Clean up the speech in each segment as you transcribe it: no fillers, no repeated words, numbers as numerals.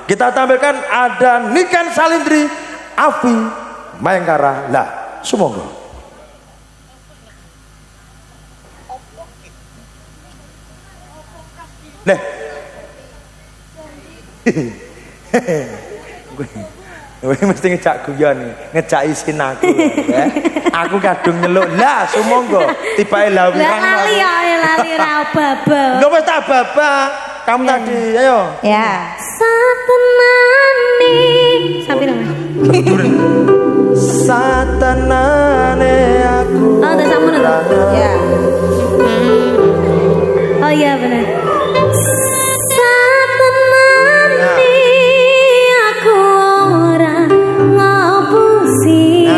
Kita tampilkan ada Niken Salindri, Afi Mayangkara lah, semoga. Leh. Gue mesti ngejak guyon nih, ngejak isin aku ya. Aku kadung nyeluk lah, semoga tibae lawiran. Lali ya, lali ra baba. Nggak tak baba. Kamu tadi, ayo. Ya. Satenane. Sampai nama. Satenane aku. Oh, udah sama nih. Ya. Oh iya benar. Satenane aku ora ngapusi.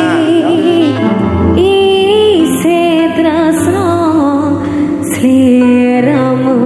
Isi tresno sliramu.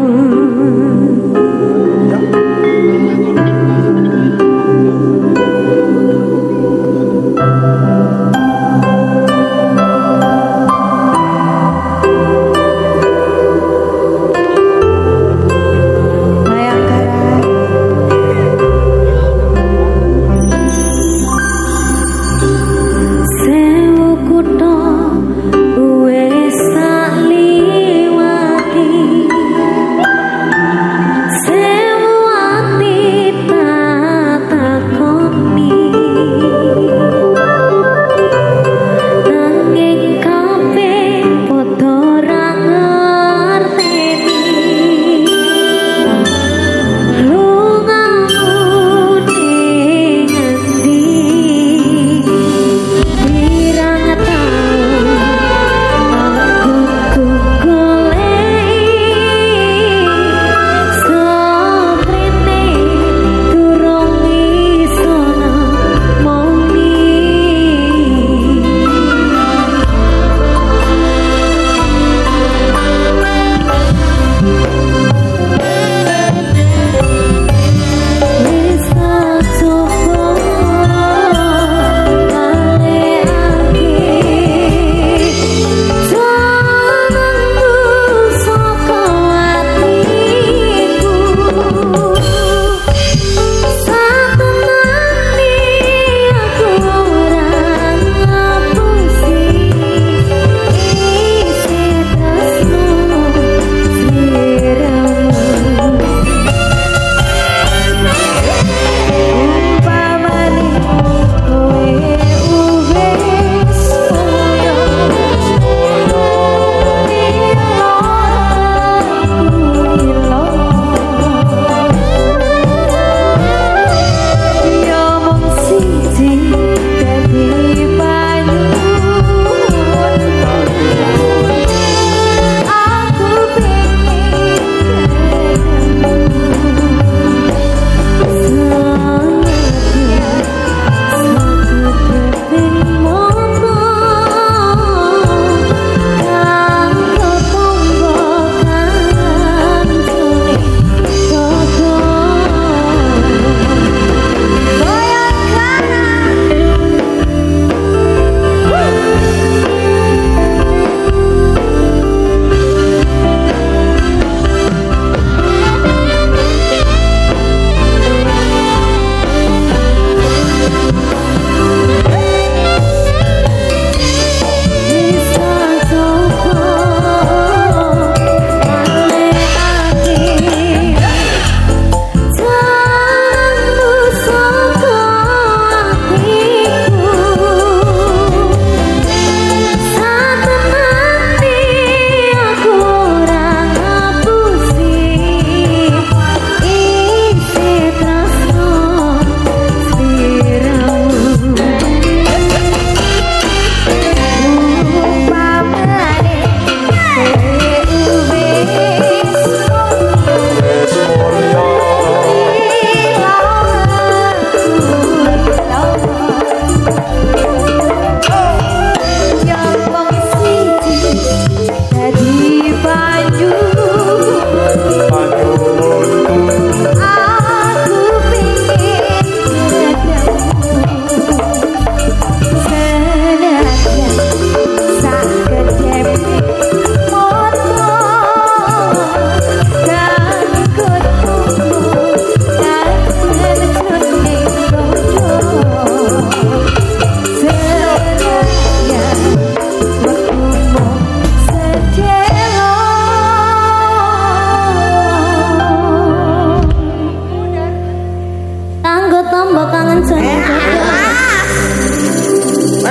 tombo kangen jane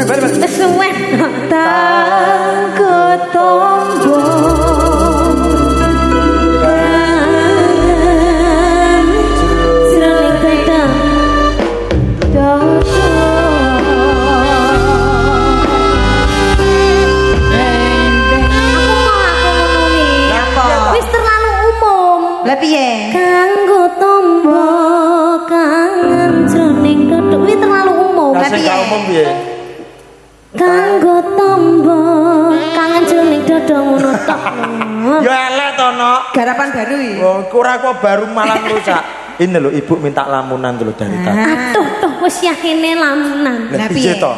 Balik. wis suwe tanggo tombo kangen jroning dada wis terlalu umum. Lah piye? Kanggo tombo kangen jroning dada wis terlalu umum. Lah sing gak umum piye? Kanggo tombo kangen jroning dada ngono tok. Ya elek to, Nok. Garapan baru iki. Oh, kurang kok baru malah rusak. Ini lho ibu minta lamunan dulu dari tadi. Aduh, wis yakine lamunan. Lah Lah piye piye? to?